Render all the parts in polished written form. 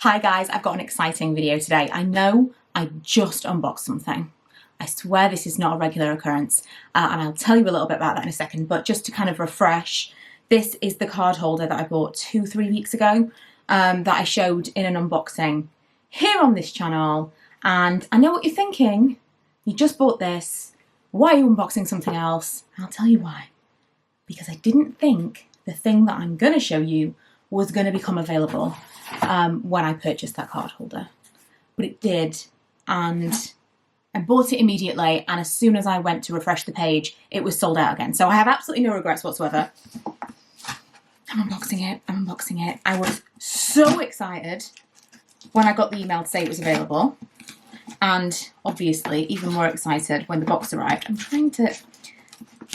Hi guys, I've got an exciting video today. I know I just unboxed something. I swear this is not a regular occurrence, and I'll tell you a little bit about that in a second, but just to kind of refresh, this is the card holder that I bought 2-3 weeks ago that I showed in an unboxing here on this channel, and I know what you're thinking. You just bought this. Why are you unboxing something else? I'll tell you why. Because I didn't think the thing that I'm going to show you was going to become available when I purchased that card holder. But it did, and I bought it immediately, and as soon as I went to refresh the page, it was sold out again. So I have absolutely no regrets whatsoever. I'm unboxing it. I was so excited when I got the email to say it was available, and obviously even more excited when the box arrived. I'm trying to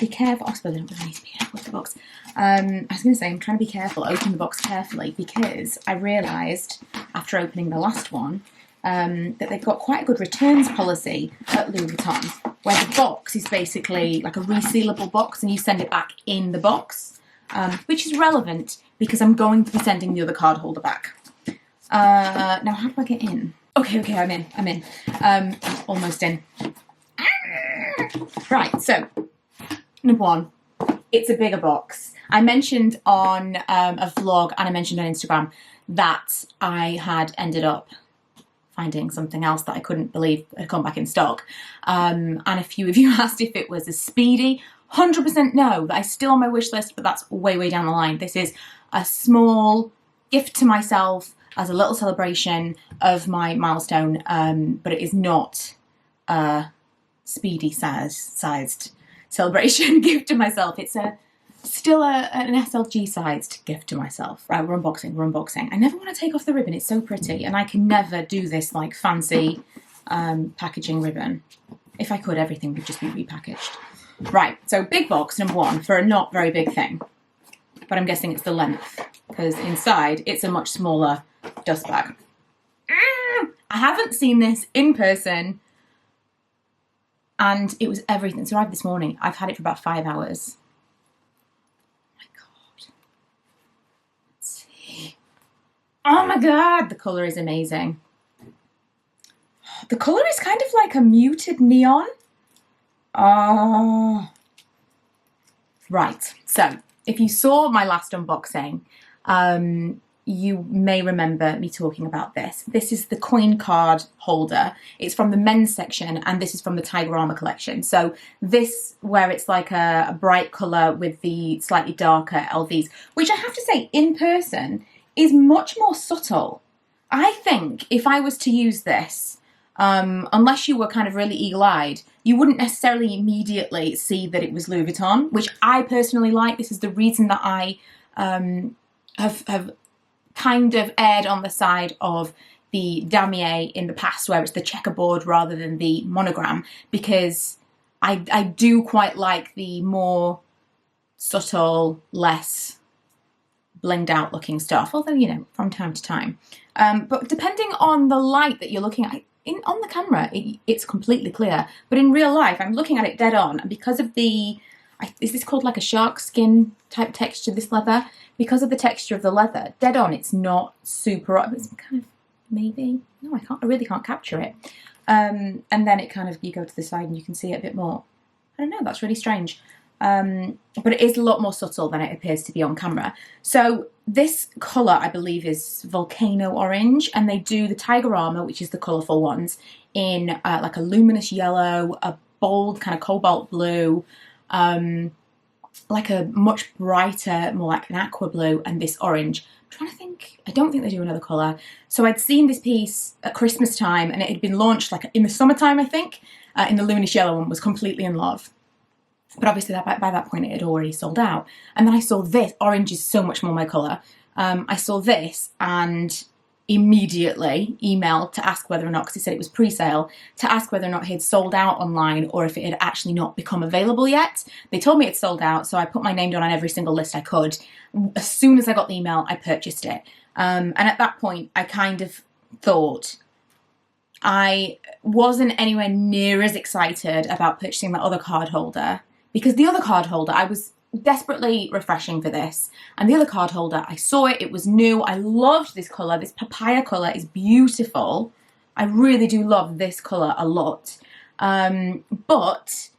be careful. I suppose I don't really need to be careful with the box. I was going to say, I'm trying to be careful, open the box carefully, because I realised after opening the last one that they've got quite a good returns policy at Louis Vuitton, where the box is basically like a resealable box and you send it back in the box, which is relevant because I'm going to be sending the other card holder back. Now, how do I get in? Okay, I'm in. Almost in. Right, so, number one, it's a bigger box. I mentioned on a vlog and I mentioned on Instagram that I had ended up finding something else that I couldn't believe had come back in stock. And a few of you asked if it was a Speedy. 100% no, that is still on my wish list, but that's way down the line. This is a small gift to myself as a little celebration of my milestone, but it is not a Speedy sized celebration gift to myself. It's still an SLG sized gift to myself. Right, we're unboxing. I never want to take off the ribbon, it's so pretty, and I can never do this like fancy packaging ribbon. If I could, everything would just be repackaged. Right, so big box, number one, for a not very big thing, but I'm guessing it's the length, because inside it's a much smaller dust bag. I haven't seen this in person, and it was everything. It's arrived this morning. I've had it for about 5 hours. Oh my god, the colour is amazing. The colour is kind of like a muted neon. Oh. Right, so if you saw my last unboxing, you may remember me talking about this. This is the coin card holder. It's from the men's section, and this is from the Taigarama collection. So this, where it's like a bright colour with the slightly darker LVs, which I have to say, in person, is much more subtle. I think if I was to use this, unless you were kind of really eagle-eyed, you wouldn't necessarily immediately see that it was Louis Vuitton, which I personally like. This is the reason that I have kind of erred on the side of the damier in the past, where it's the checkerboard rather than the monogram, because I do quite like the more subtle, less blinged out looking stuff, although, you know, from time to time. But depending on the light that you're looking at, on the camera, it's completely clear. But in real life, I'm looking at it dead on, and because of the, is this called like a shark skin type texture, this leather? Because of the texture of the leather, dead on, it's not super, it's kind of, maybe, no, I really can't capture it. And then it kind of, you go to the side and you can see it a bit more. I don't know, that's really strange. But it is a lot more subtle than it appears to be on camera. So this colour, I believe, is volcano orange, and they do the Taigarama, which is the colourful ones, in like a luminous yellow, a bold kind of cobalt blue, like a much brighter, more like an aqua blue, and this orange. I'm trying to think, I don't think they do another colour. So I'd seen this piece at Christmas time, and it had been launched like in the summertime, I think, in the luminous yellow one, was completely in love. But obviously by that point it had already sold out. And then I saw this, orange is so much more my colour. I saw this and immediately emailed to ask whether or not, because it said it was pre-sale, to ask whether or not it had sold out online or if it had actually not become available yet. They told me it sold out, so I put my name down on every single list I could. As soon as I got the email, I purchased it. And at that point, I kind of thought, I wasn't anywhere near as excited about purchasing that other card holder, because the other card holder, I was desperately refreshing for this. And the other card holder, I saw it, it was new. I loved this colour. This papaya colour is beautiful. I really do love this colour a lot. But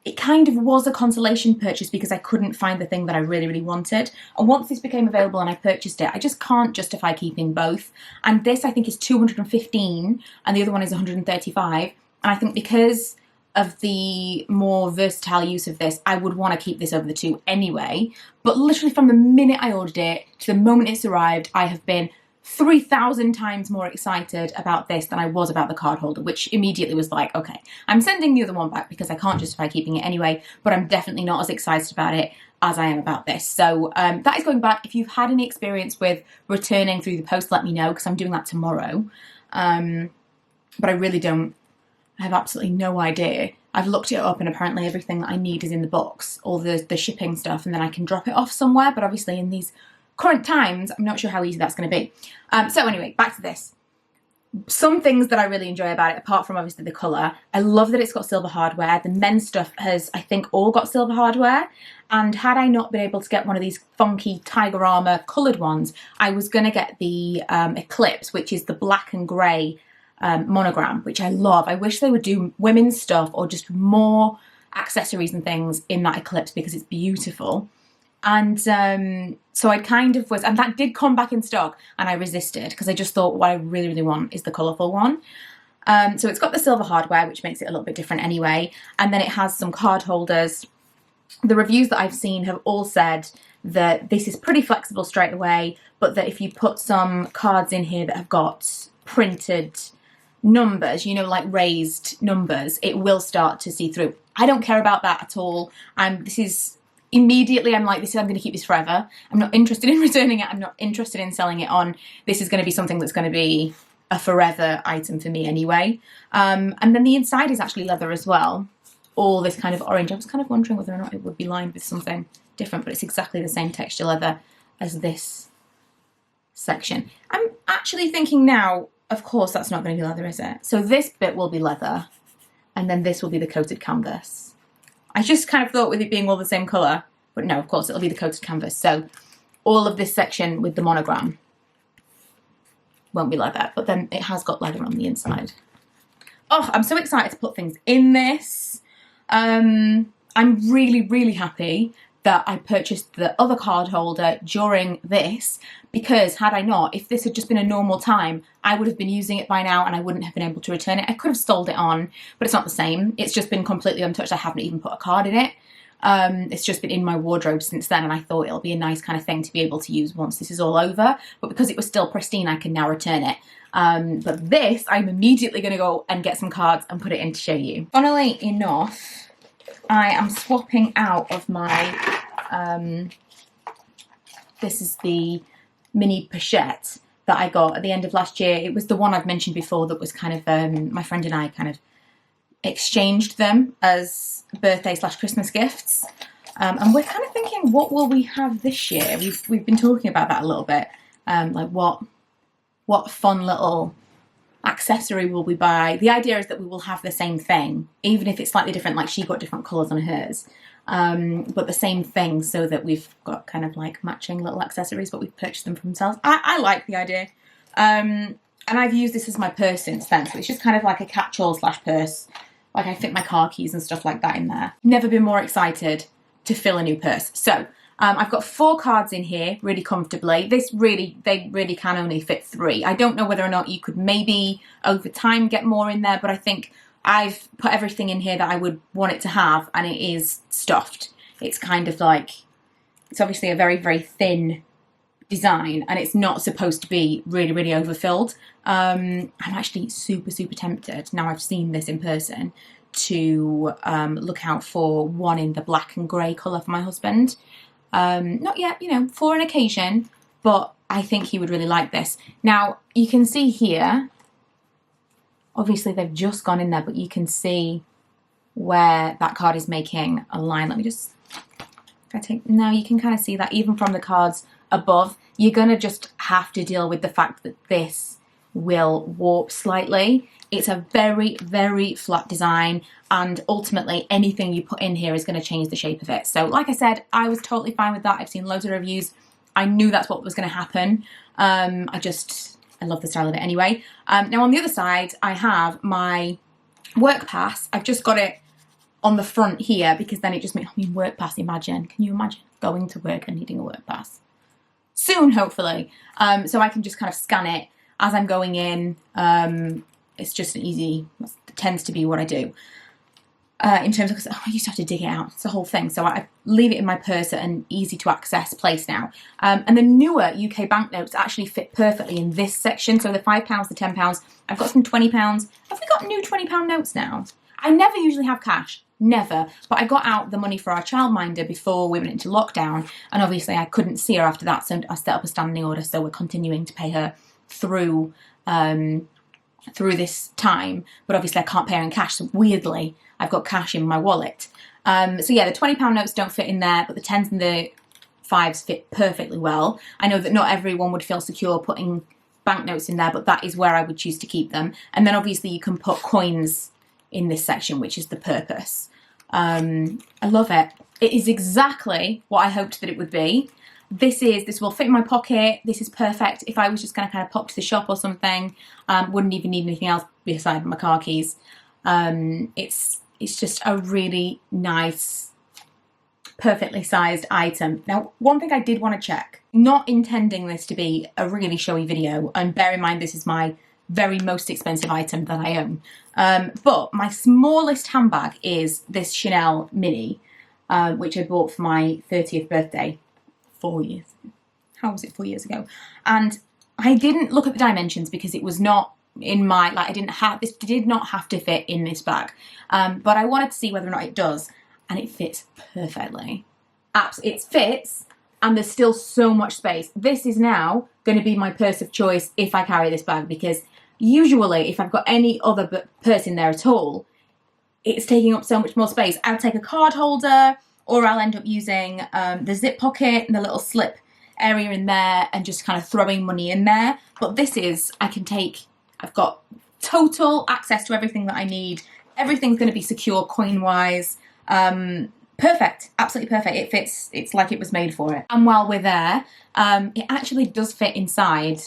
it kind of was a consolation purchase because I couldn't find the thing that I really, really wanted. And once this became available and I purchased it, I just can't justify keeping both. And this, I think, is 215 and the other one is 135. And I think because of the more versatile use of this, I would want to keep this over the two anyway. But literally from the minute I ordered it to the moment it's arrived, I have been 3,000 times more excited about this than I was about the card holder, which immediately was like, okay, I'm sending the other one back because I can't justify keeping it anyway, but I'm definitely not as excited about it as I am about this. So that is going back. If you've had any experience with returning through the post, let me know, because I'm doing that tomorrow. But I really don't, I have absolutely no idea. I've looked it up and apparently everything that I need is in the box, all the shipping stuff, and then I can drop it off somewhere, but obviously in these current times, I'm not sure how easy that's going to be. So anyway, back to this. Some things that I really enjoy about it, apart from obviously the colour, I love that it's got silver hardware. The men's stuff has, I think, all got silver hardware. And had I not been able to get one of these funky Taigarama coloured ones, I was going to get the Eclipse, which is the black and grey monogram, which I love. I wish they would do women's stuff or just more accessories and things in that Eclipse because it's beautiful. And so I kind of was, and that did come back in stock and I resisted because I just thought what I really, really want is the colourful one. So it's got the silver hardware, which makes it a little bit different anyway. And then it has some card holders. The reviews that I've seen have all said that this is pretty flexible straight away, but that if you put some cards in here that have got printed numbers, you know, like raised numbers, it will start to see through. I don't care about that at all. Immediately I'm like, I'm going to keep this forever. I'm not interested in returning it. I'm not interested in selling it on. This is going to be something that's going to be a forever item for me anyway. And then the inside is actually leather as well. All this kind of orange. I was kind of wondering whether or not it would be lined with something different, but it's exactly the same texture leather as this section. I'm actually thinking now, of course that's not going to be leather, is it? So this bit will be leather and then this will be the coated canvas. I just kind of thought with it being all the same colour, but no, of course it'll be the coated canvas. So all of this section with the monogram won't be leather, but then it has got leather on the inside. Oh, I'm so excited to put things in this. I'm really, really happy that I purchased the other card holder during this, because had I not, if this had just been a normal time, I would have been using it by now and I wouldn't have been able to return it. I could have stoled it on, but it's not the same. It's just been completely untouched. I haven't even put a card in it. It's just been in my wardrobe since then, and I thought it'll be a nice kind of thing to be able to use once this is all over. But because it was still pristine, I can now return it. But this, I'm immediately going to go and get some cards and put it in to show you. Funnily enough, I am swapping out of my, this is the mini pochette that I got at the end of last year. It was the one I've mentioned before that was kind of, my friend and I kind of exchanged them as birthday/Christmas gifts. And we're kind of thinking, what will we have this year? We've been talking about that a little bit. Like what fun little accessory will we buy? The idea is that we will have the same thing, even if it's slightly different, like she got different colours on hers, but the same thing, so that we've got kind of like matching little accessories, but we've purchased them for themselves. I like the idea. And I've used this as my purse since then, so it's just kind of like a catch-all/purse. Like I fit my car keys and stuff like that in there. Never been more excited to fill a new purse. So I've got 4 cards in here really comfortably. They really can only fit 3. I don't know whether or not you could maybe over time get more in there, but I think I've put everything in here that I would want it to have, and it is stuffed. It's kind of like, it's obviously a very, very thin design, and it's not supposed to be really, really overfilled. I'm actually super, super tempted, now I've seen this in person, to look out for one in the black and grey colour for my husband. Not yet, you know, for an occasion, but I think he would really like this. Now, you can see here, obviously they've just gone in there, but you can see where that card is making a line. Let me just, now you can kind of see that even from the cards above. You're going to just have to deal with the fact that this will warp slightly. It's a very, very flat design, and ultimately anything you put in here is going to change the shape of it. So like I said, I was totally fine with that. I've seen loads of reviews. I knew that's what was going to happen. I love the style of it anyway. Now on the other side, I have my work pass. I've just got it on the front here because then it just makes, work pass, imagine. Can you imagine going to work and needing a work pass? Soon, hopefully. So I can just kind of scan it as I'm going in. It's just an easy, tends to be what I do. In terms of, because I used to have to dig it out. It's a whole thing. So I leave it in my purse at an easy to access place now. And the newer UK banknotes actually fit perfectly in this section. So the £5, the £10, I've got some £20. Have we got new £20 notes now? I never usually have cash. Never. But I got out the money for our childminder before we went into lockdown. And obviously I couldn't see her after that. So I set up a standing order. So we're continuing to pay her through this time. But obviously I can't pay her in cash. So weirdly, I've got cash in my wallet. So yeah, the £20 notes don't fit in there, but the 10s and the 5s fit perfectly well. I know that not everyone would feel secure putting banknotes in there, but that is where I would choose to keep them. And then obviously you can put coins in this section, which is the purpose. I love it. It is exactly what I hoped that it would be. This will fit in my pocket. This is perfect. If I was just going to kind of pop to the shop or something, wouldn't even need anything else besides my car keys. It's just a really nice, perfectly sized item. Now, one thing I did want to check, not intending this to be a really showy video, and bear in mind this is my very most expensive item that I own. But my smallest handbag is this Chanel Mini, which I bought for my 30th birthday 4 years ago. How was it 4 years ago? And I didn't look at the dimensions because it was not in my, this did not have to fit in this bag. But I wanted to see whether or not it does, and it fits perfectly. It fits, and there's still so much space. This is now going to be my purse of choice if I carry this bag, because usually if I've got any other purse in there at all, it's taking up so much more space. I'll take a card holder, or I'll end up using the zip pocket and the little slip area in there and just kind of throwing money in there. But this is, I've got total access to everything that I need. Everything's going to be secure coin-wise. Perfect, absolutely perfect. It fits, it's like it was made for it. And while we're there, it actually does fit inside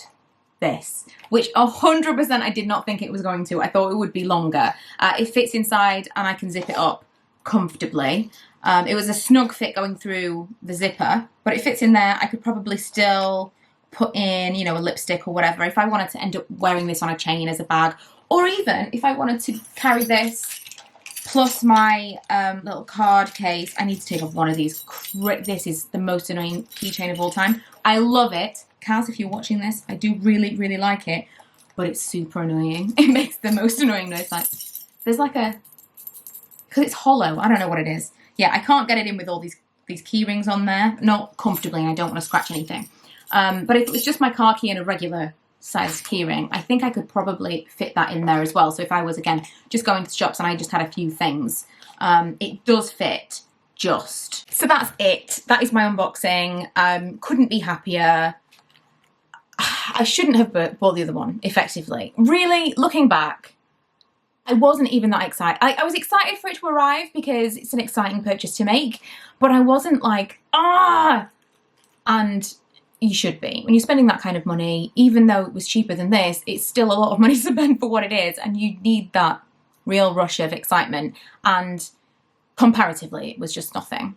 this, which 100% I did not think it was going to. I thought it would be longer. It fits inside and I can zip it up comfortably. It was a snug fit going through the zipper, but it fits in there. I could probably still put in, a lipstick or whatever if I wanted to end up wearing this on a chain as a bag, or even if I wanted to carry this plus my little card case. I need to take off one of these. This is the most annoying keychain of all time. I love it. Kaz, if you're watching this, I do really, really like it, but it's super annoying. It makes the most annoying noise. Like, there's like because it's hollow. I don't know what it is. Yeah, I can't get it in with all these key rings on there. Not comfortably, and I don't want to scratch anything. But if it was just my car key and a regular size key ring, I think I could probably fit that in there as well. So if I was, again, just going to shops and I just had a few things, it does fit just. So that's it. That is my unboxing. Couldn't be happier. I shouldn't have bought the other one, effectively. Really, looking back, I wasn't even that excited. I was excited for it to arrive because it's an exciting purchase to make, but I wasn't like, and you should be. When you're spending that kind of money, even though it was cheaper than this, it's still a lot of money to spend for what it is, and you need that real rush of excitement, and comparatively, it was just nothing.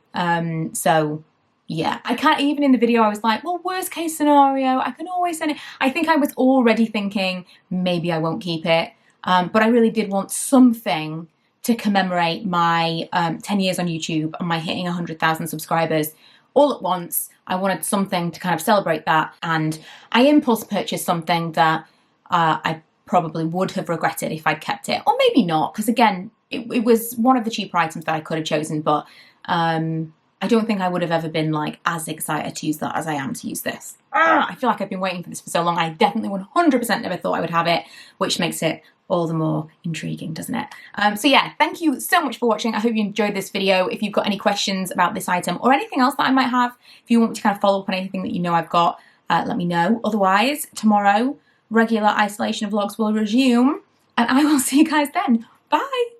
So yeah, I can't, even in the video, I was like, well, worst case scenario, I can always send it. I think I was already thinking, maybe I won't keep it. But I really did want something to commemorate my 10 years on YouTube and my hitting 100,000 subscribers all at once. I wanted something to kind of celebrate that, and I impulse purchased something that I probably would have regretted if I'd kept it, or maybe not, because again, it was one of the cheaper items that I could have chosen, but I don't think I would have ever been like as excited to use that as I am to use this. I feel like I've been waiting for this for so long. I definitely 100% never thought I would have it, which makes it all the more intriguing, doesn't it? So yeah, thank you so much for watching. I hope you enjoyed this video. If you've got any questions about this item or anything else that I might have, if you want me to kind of follow up on anything that you know I've got, let me know. Otherwise, tomorrow, regular isolation vlogs will resume. and I will see you guys then. Bye.